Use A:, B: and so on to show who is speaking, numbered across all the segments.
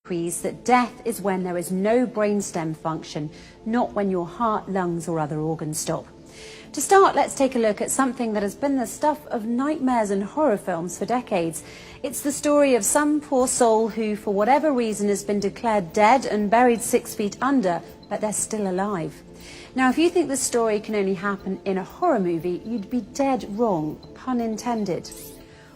A: agrees that death is when there is no brainstem function, not when your heart, lungs or other organs stop. To start, let's take a look at something that has been the stuff of nightmares and horror films for decades. It's the story of some poor soul who, for whatever reason, has been declared dead and buried 6 feet under, but they're still alive. Now, if you think this story can only happen in a horror movie, you'd be dead wrong, pun intended.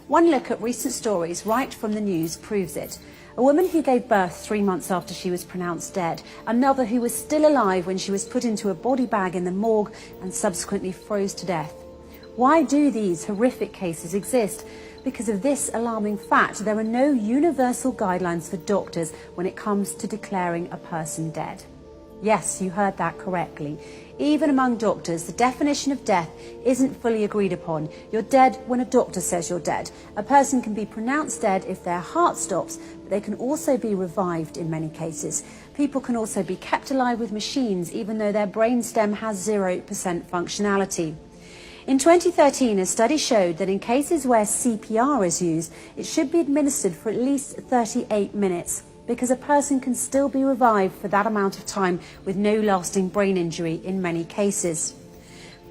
A: One look at recent stories right from the news proves it. A woman who gave birth 3 months after she was pronounced dead, another who was still alive when she was put into a body bag in the morgue and subsequently froze to death. Why do these horrific cases exist? Because of this alarming fact, there are no universal guidelines for doctors when it comes to declaring a person dead. Yes, you heard that correctly. Even among doctors, the definition of death isn't fully agreed upon. You're dead when a doctor says you're dead. A person can be pronounced dead if their heart stops, but they can also be revived in many cases. People can also be kept alive with machines, even though their brainstem has 0% functionality. In 2013, a study showed that in cases where CPR is used, it should be administered for at least 38 minutes. Because a person can still be revived for that amount of time with no lasting brain injury in many cases.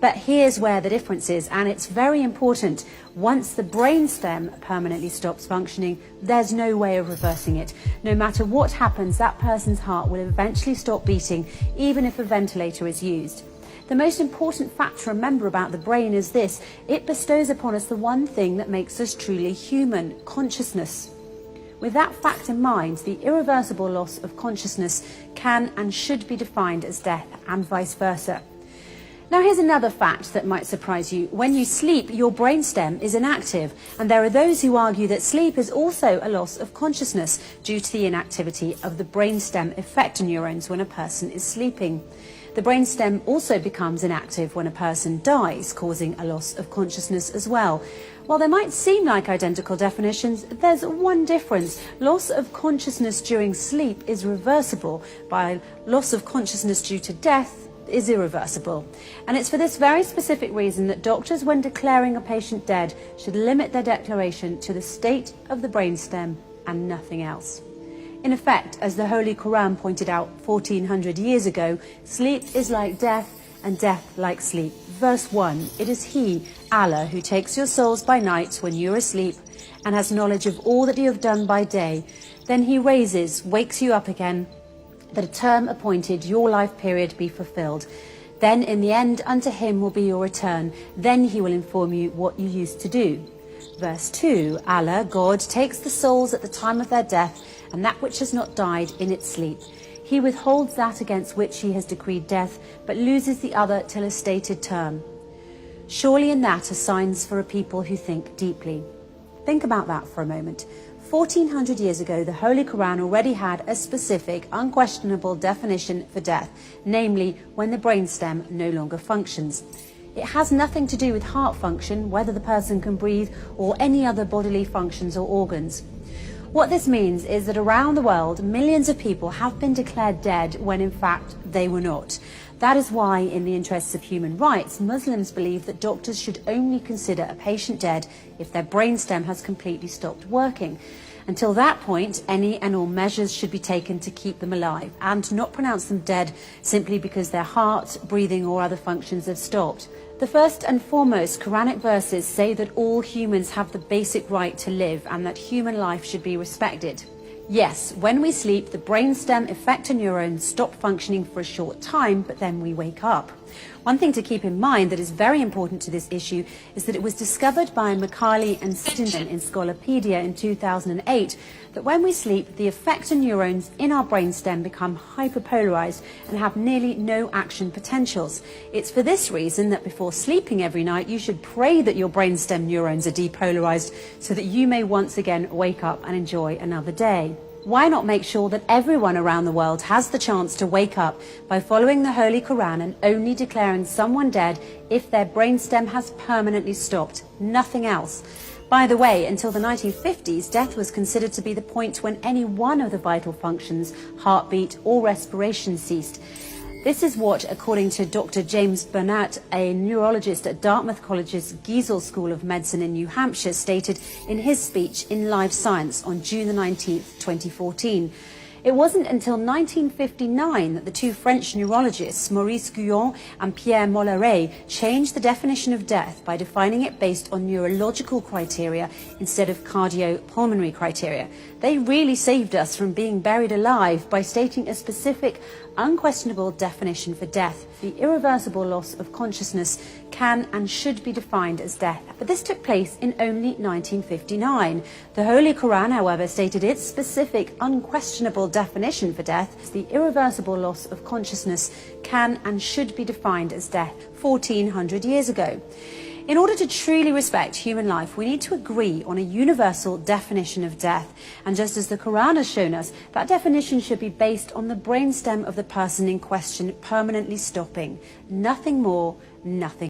A: But here's where the difference is, and it's very important. Once the brainstem permanently stops functioning, there's no way of reversing it. No matter what happens, that person's heart will eventually stop beating, even if a ventilator is used. The most important fact to remember about the brain is this: it bestows upon us the one thing that makes us truly human: consciousness. With that fact in mind, the irreversible loss of consciousness can and should be defined as death, and vice versa. Now, here's another fact that might surprise you. When you sleep, your brainstem is inactive, and there are those who argue that sleep is also a loss of consciousness due to the inactivity of the brainstem effector neurons when a person is sleeping. The brainstem also becomes inactive when a person dies, causing a loss of consciousness as well. While they might seem like identical definitions, there's one difference. Loss of consciousness during sleep is reversible, while loss of consciousness due to death is irreversible. And it's for this very specific reason that doctors, when declaring a patient dead, should limit their declaration to the state of the brainstem and nothing else. In effect, as the Holy Quran pointed out 1400 years ago, sleep is like death and death like sleep. Verse 1, it is He, Allah, who takes your souls by night when you are asleep and has knowledge of all that you have done by day. Then He wakes you up again, that a term appointed, your life period, be fulfilled. Then in the end unto Him will be your return. Then He will inform you what you used to do. Verse 2, Allah, God, takes the souls at the time of their death and that which has not died in its sleep. He withholds that against which He has decreed death, but loses the other till a stated term. Surely in that are signs for a people who think deeply. Think about that for a moment. 1400 years ago, the Holy Quran already had a specific, unquestionable definition for death, namely when the brainstem no longer functions. It has nothing to do with heart function, whether the person can breathe, or any other bodily functions or organs. What this means is that around the world, millions of people have been declared dead when in fact they were not. That is why, in the interests of human rights, Muslims believe that doctors should only consider a patient dead if their brainstem has completely stopped working. Until that point, any and all measures should be taken to keep them alive and not pronounce them dead simply because their heart, breathing or other functions have stopped. The first and foremost Quranic verses say that all humans have the basic right to live and that human life should be respected. Yes, when we sleep, the brainstem effector neurons stop functioning for a short time, but then we wake up. One thing to keep in mind that is very important to this issue is that it was discovered by McKaylee and Stinson in Scolopedia in 2008 that when we sleep, the effector neurons in our brainstem become hyperpolarized and have nearly no action potentials. It's for this reason that before sleeping every night, you should pray that your brainstem neurons are depolarized so that you may once again wake up and enjoy another day. Why not make sure that everyone around the world has the chance to wake up by following the Holy Quran and only declaring someone dead if their brainstem has permanently stopped, nothing else? By the way, until the 1950s, death was considered to be the point when any one of the vital functions, heartbeat or respiration, ceased. This is what, according to Dr. James Burnett, a neurologist at Dartmouth College's Giesel School of Medicine in New Hampshire, stated in his speech in Live Science on June the 19th, 2014. It wasn't until 1959 that the two French neurologists, Maurice Guyon and Pierre Mollaret, changed the definition of death by defining it based on neurological criteria instead of cardiopulmonary criteria. They really saved us from being buried alive by stating a specific, unquestionable definition for death. The irreversible loss of consciousness can and should be defined as death. But this took place in only 1959. The Holy Quran, however, stated its specific, unquestionable definition for death. The irreversible loss of consciousness can and should be defined as death 1400 years ago. In order to truly respect human life, we need to agree on a universal definition of death. And just as the Quran has shown us, that definition should be based on the brainstem of the person in question permanently stopping. Nothing more, nothing